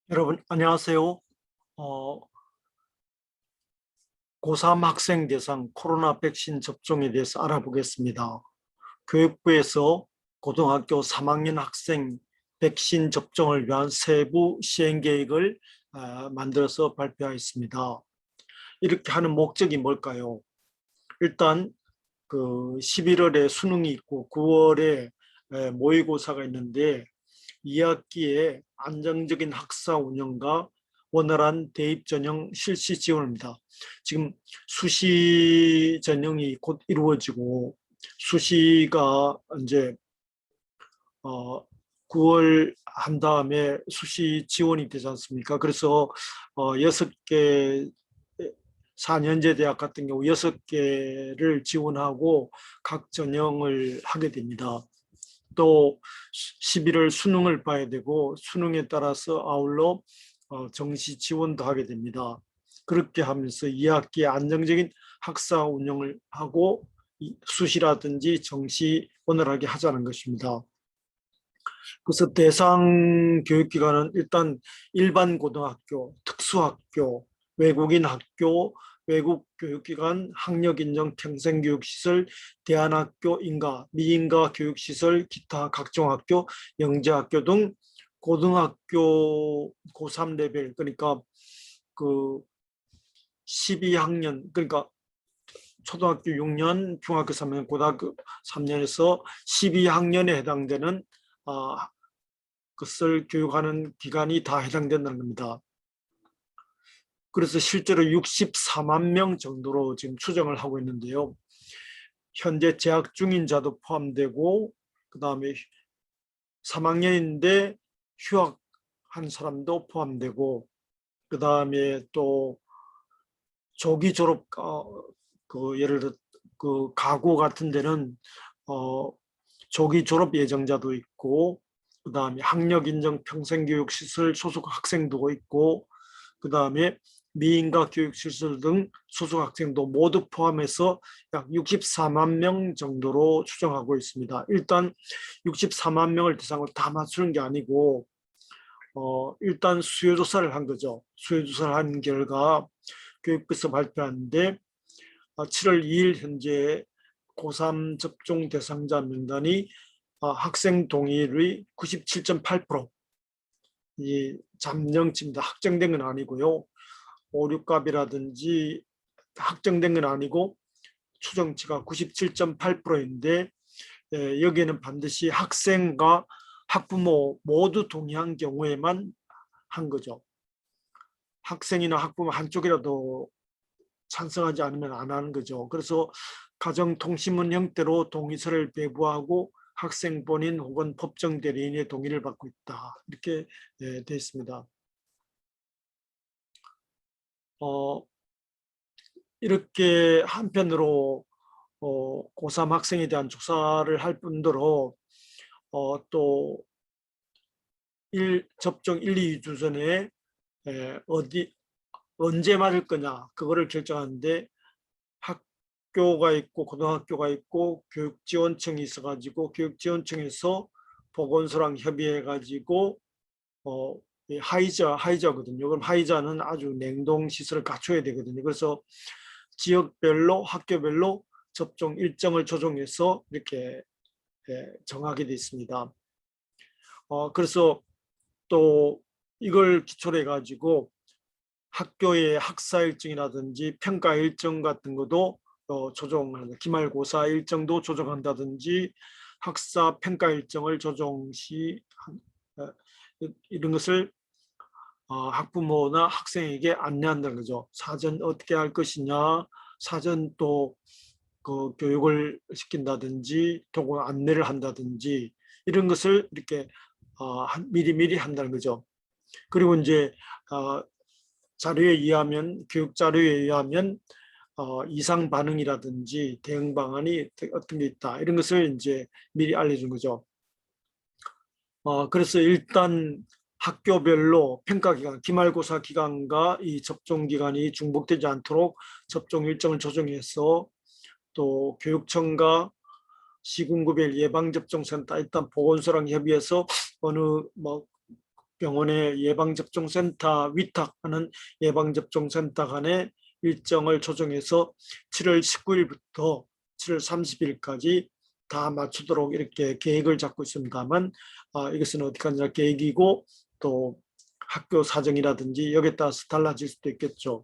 여러분 안녕하세요. 어, 고3 학생 대상 코로나 백신 접종에 대해서 알아보겠습니다. 교육부에서 고등학교 3학년 학생 백신 접종을 위한 세부 시행 계획을 만들어서 발표하였습니다. 이렇게 하는 목적이 뭘까요? 일단 그 11월에 수능이 있고 9월에 모의고사가 있는데 2학기에 안정적인 학사 운영과 원활한 대입 전형 실시 지원입니다. 지금 수시 전형이 곧 이루어지고 수시가 이제 9월 한 다음에 수시 지원이 되지 않습니까? 그래서 6개 4년제 대학 같은 경우 6개를 지원하고 각 전형을 하게 됩니다. 또 11월 수능을 봐야 되고 수능에 따라서 아울러 정시 지원도 하게 됩니다. 그렇게 하면서 2학기에 안정적인 학사 운영을 하고 수시라든지 정시 원활하게 하자는 것입니다. 그래서 대상 교육기관은 일단 일반 고등학교, 특수학교, 외국인 학교, 외국 교육기관, 학력인정 평생교육시설, 대안학교, 인가, 미인가 교육시설, 기타 각종 학교, 영재학교 등 고등학교 고3 레벨, 그러니까 그 12학년, 그러니까 초등학교 6년, 중학교 3년, 고등학교 3년에서 12학년에 해당되는 그것을 교육하는 기관이 다 해당된다는 겁니다. 그래서 실제로 64만 명 정도로 지금 추정을 하고 있는데요. 현재 재학 중인 자도 포함되고 그 다음에 3학년인데 휴학한 사람도 포함되고 그 다음에 또 조기 졸업 그 예를 들어 그 가구 같은 데는 조기 졸업 예정자도 있고 그 다음에 학력 인정 평생교육시설 소속 학생도 있고 그 다음에 미인가 교육시설 등 소속 학생도 모두 포함해서 약 64만 명 정도로 추정하고 있습니다. 일단 64만 명을 대상으로 다 맞추는 게 아니고 일단 수요조사를 한 거죠. 수요조사를 한 결과 교육부에서 발표하는데 7월 2일 현재 고3 접종 대상자 명단이 학생 동의율이 97.8%, 이 잠정치입니다. 확정된 건 아니고요. 5, 6갑이라든지 확정된 건 아니고 추정치가 97.8%인데 여기에는 반드시 학생과 학부모 모두 동의한 경우에만 한 거죠. 학생이나 학부모 한쪽이라도 찬성하지 않으면 안 하는 거죠. 그래서 가정통신문 형태로 동의서를 배부하고 학생 본인 혹은 법정 대리인의 동의를 받고 있다. 이렇게 되어 있습니다. 이렇게 한편으로 고3 학생에 대한 조사를 할 뿐더러 또 접종 1, 2주 전에 언제 맞을 거냐 그거를 결정하는데 학교가 있고 고등학교가 있고 교육지원청이 있어가지고 교육지원청에서 보건소랑 협의해가지고 하이자거든요. 그럼 하이자는 아주 냉동 시설을 갖춰야 되거든요. 그래서 지역별로 학교별로 접종 일정을 조정해서 이렇게 정하게 돼 있습니다. 그래서 또 이걸 기초로 해가지고 학교의 학사 일정이라든지 평가 일정 같은 것도 조정하는 기말고사 일정도 조정한다든지 학사 평가 일정을 조정 시 이런 것을 학부모나 학생에게 안내한다는 거죠. 사전 어떻게 할 것이냐, 사전 또 그 교육을 시킨다든지 또는 안내를 한다든지 이런 것을 이렇게 미리미리 한다는 거죠. 그리고 이제 자료에 의하면 교육 자료에 의하면 이상 반응이라든지 대응 방안이 어떤 게 있다 이런 것을 이제 미리 알려준 거죠. 그래서 일단 학교별로 평가기간, 기말고사 기간과 이 접종 기간이 중복되지 않도록 접종 일정을 조정해서 또 교육청과 시군구별 예방접종센터 일단 보건소랑 협의해서 어느 뭐 병원의 예방접종센터 위탁하는 예방접종센터 간의 일정을 조정해서 7월 19일부터 7월 30일까지 다 맞추도록 이렇게 계획을 잡고 있습니다만 이것은 어떻게 하냐 계획이고 또 학교 사정이라든지 여기에 따라서 달라질 수도 있겠죠.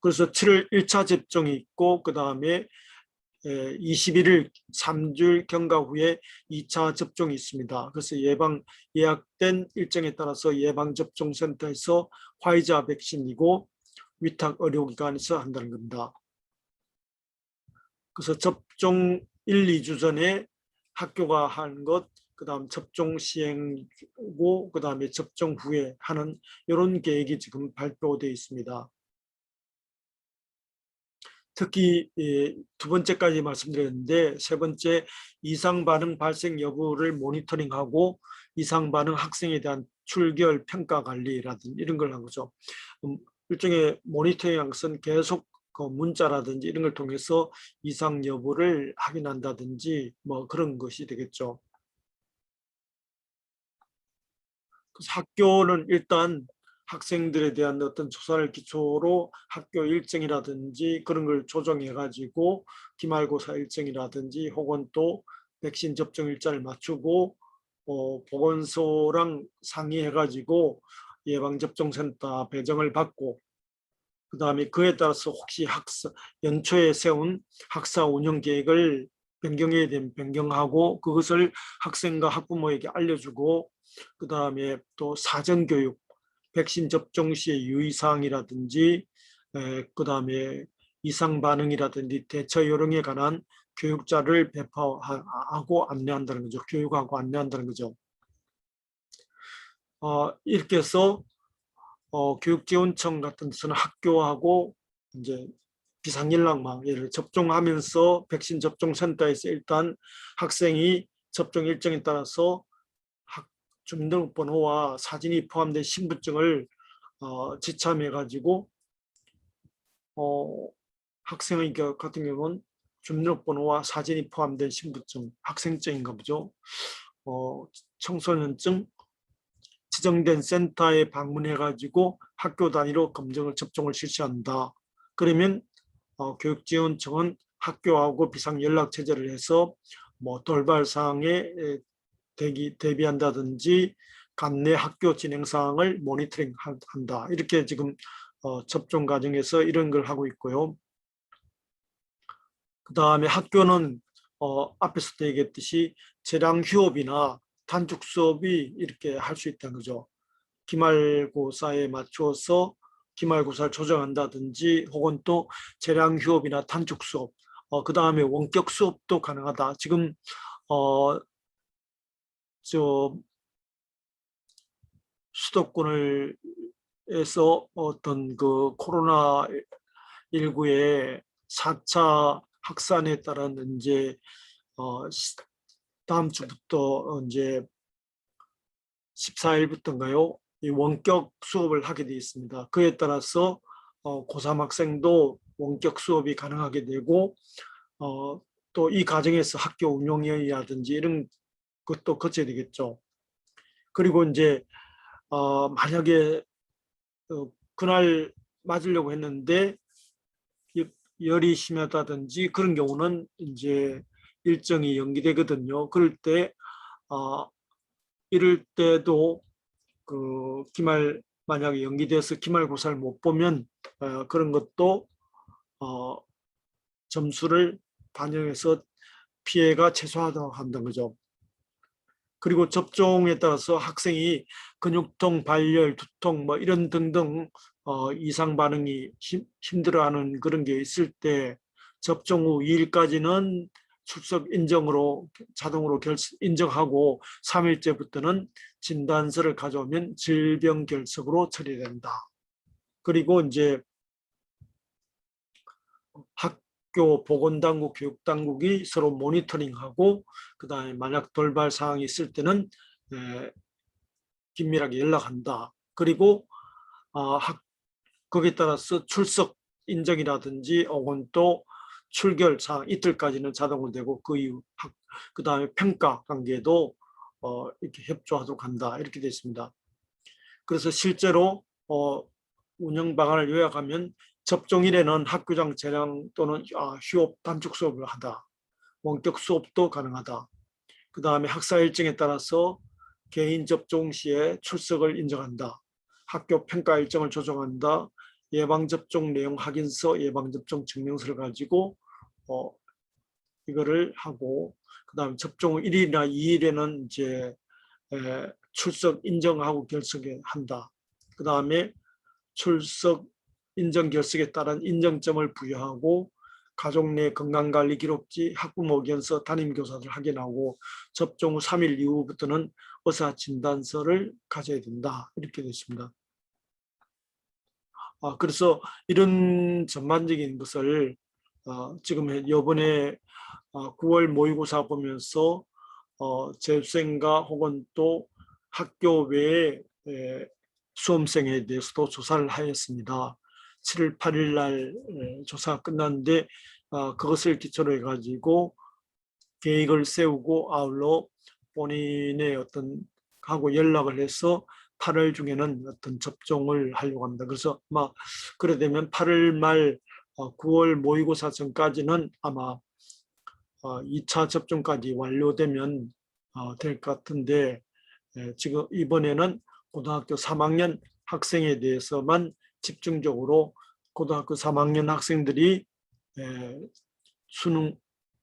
그래서 7월 1차 접종이 있고 그 다음에 21일 3주일 경과 후에 2차 접종이 있습니다. 그래서 예약된 일정에 따라서 예방접종센터에서 화이자 백신이고 위탁 의료기관에서 한다는 겁니다. 그래서 접종 1, 2주 전에 학교가 하는 것, 그 다음 접종 시행이고 그 다음에 접종 후에 하는 이런 계획이 지금 발표되어 있습니다. 특히 두 번째까지 말씀드렸는데 세 번째 이상 반응 발생 여부를 모니터링하고 이상 반응 학생에 대한 출결 평가 관리라든지 이런 걸 한 거죠. 일종의 모니터링한 것은 계속 그 문자라든지 이런 걸 통해서 이상 여부를 확인한다든지 뭐 그런 것이 되겠죠. 그래서 학교는 일단 학생들에 대한 어떤 조사를 기초로 학교 일정이라든지 그런 걸 조정해 가지고 기말고사 일정이라든지 혹은 또 백신 접종 일자를 맞추고 보건소랑 상의해 가지고 예방접종센터 배정을 받고 그 다음에 그에 따라서 혹시 연초에 세운 학사 운영 계획을 변경해야 되면 변경하고 그것을 학생과 학부모에게 알려주고 그 다음에 또 사전교육, 백신 접종 시의 유의사항이라든지 그 다음에 이상 반응이라든지 대처 요령에 관한 교육자를 배포하고 안내한다는 거죠. 교육하고 안내한다는 거죠. 이렇게 해서 교육지원청 같은 데서는 학교하고 이제 비상연락망 예를 접종하면서 백신 접종센터에서 일단 학생이 접종 일정에 따라서 주민등록번호와 사진이 포함된 신분증을 지참해 가지고 학생의 같은 경우는 주민등록번호와 사진이 포함된 신분증, 학생증인가 보죠. 청소년증 지정된 센터에 방문해 가지고 학교 단위로 검정을 접종을 실시한다. 그러면 교육지원청은 학교하고 비상연락체제를 해서 뭐 돌발 사항에 대비한다든지 관내 학교 진행 사항을 모니터링 한다. 이렇게 지금 접종 과정에서 이런 걸 하고 있고요. 그 다음에 학교는 앞에서도 얘기했듯이 재량 휴업이나 단축 수업이 이렇게 할 수 있다는 거죠. 기말고사에 맞추어서 기말고사를 조정한다든지 혹은 또 재량 휴업이나 단축 수업, 그 다음에 원격 수업도 가능하다. 지금 저 수도권을 에서 어떤 그 코로나 19의 4차 확산에 따른 이제 다음 주부터 이제 14일부터인가요? 이 원격 수업을 하게 되어 있습니다. 그에 따라서 고3 학생도 원격 수업이 가능하게 되고 또 이 과정에서 학교 운영이라든지 이런 것도 거쳐야 되겠죠. 그리고 이제 만약에 그날 맞으려고 했는데 열이 심하다든지 그런 경우는 이제 일정이 연기되거든요. 그럴 때 이럴 때도 그 기말 만약에 연기돼서 기말고사를 못 보면 그런 것도 점수를 반영해서 피해가 최소화하도록 한다는 거죠. 그리고 접종에 따라서 학생이 근육통, 발열, 두통 뭐 이런 등등 이상 반응이 힘들어하는 그런 게 있을 때 접종 후 2일까지는 출석 인정으로 자동으로 인정하고 3일째부터는 진단서를 가져오면 질병 결석으로 처리된다. 그리고 이제 학교 보건당국, 교육당국이 서로 모니터링하고 그다음에 만약 돌발 사항이 있을 때는 긴밀하게 연락한다. 그리고 거기에 따라서 출석 인정이라든지 혹은 또 출결 사항 이틀까지는 자동으로 되고 그 이후 그다음에 평가 관계도 이렇게 협조하도록 한다 이렇게 되어 있습니다. 그래서 실제로 운영 방안을 요약하면 접종일에는 학교장 재량 또는 휴업 단축 수업을 하다. 원격 수업도 가능하다. 그 다음에 학사 일정에 따라서 개인 접종 시에 출석을 인정한다. 학교 평가 일정을 조정한다. 예방접종 내용 확인서, 예방접종 증명서를 가지고 이거를 하고, 그 다음에 접종 1일이나 2일에는 이제 출석 인정하고 결석한다. 그 다음에 출석 인정 결석에 따른 인정점을 부여하고 가족 내 건강관리 기록지, 학부모 의견서, 담임교사들 확인하고 접종 후 3일 이후부터는 의사 진단서를 가져야 된다. 이렇게 되어 있습니다. 그래서 이런 전반적인 것을 지금 이번에 9월 모의고사 보면서 재수생과 혹은 또 학교 외에 수험생에 대해서도 조사를 하였습니다. 7월 8일 날 조사가 끝났는데 그것을 기초로 해가지고 계획을 세우고 아울러 본인의 어떤 하고 연락을 해서 8월 중에는 어떤 접종을 하려고 합니다. 그래서 아마 그래 되면 8월 말 9월 모의고사 전까지는 아마 2차 접종까지 완료되면 될 것 같은데 지금 이번에는 고등학교 3학년 학생에 대해서만 집중적으로 고등학교 3학년 학생들이 수능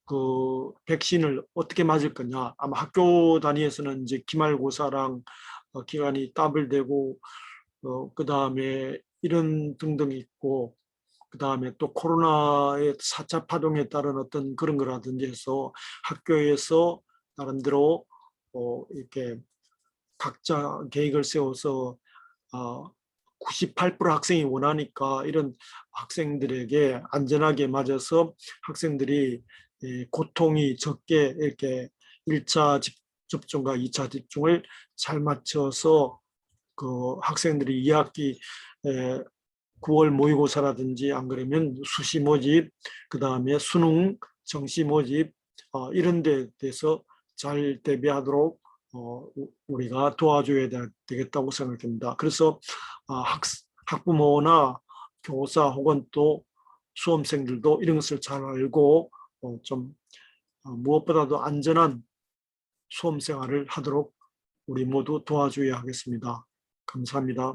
그 백신을 어떻게 맞을 거냐. 아마 학교 단위에서는 이제 기말고사랑 기간이 더블되고 그 다음에 이런 등등 있고 그 다음에 또 코로나의 4차 파동에 따른 어떤 그런 거라든지 해서 학교에서 나름대로 이렇게 각자 계획을 세워서 98% 학생이 원하니까 이런 학생들에게 안전하게 맞아서 학생들이 고통이 적게 이렇게 1차 접종과 2차 접종을 잘 맞춰서 그 학생들이 2학기 9월 모의고사라든지 안 그러면 수시 모집, 그 다음에 수능, 정시 모집 이런 데 대해서 잘 대비하도록 우리가 도와줘야 되겠다고 생각됩니다. 그래서 학부모나 교사 혹은 또 수험생들도 이런 것을 잘 알고 좀 무엇보다도 안전한 수험 생활을 하도록 우리 모두 도와줘야 하겠습니다. 감사합니다.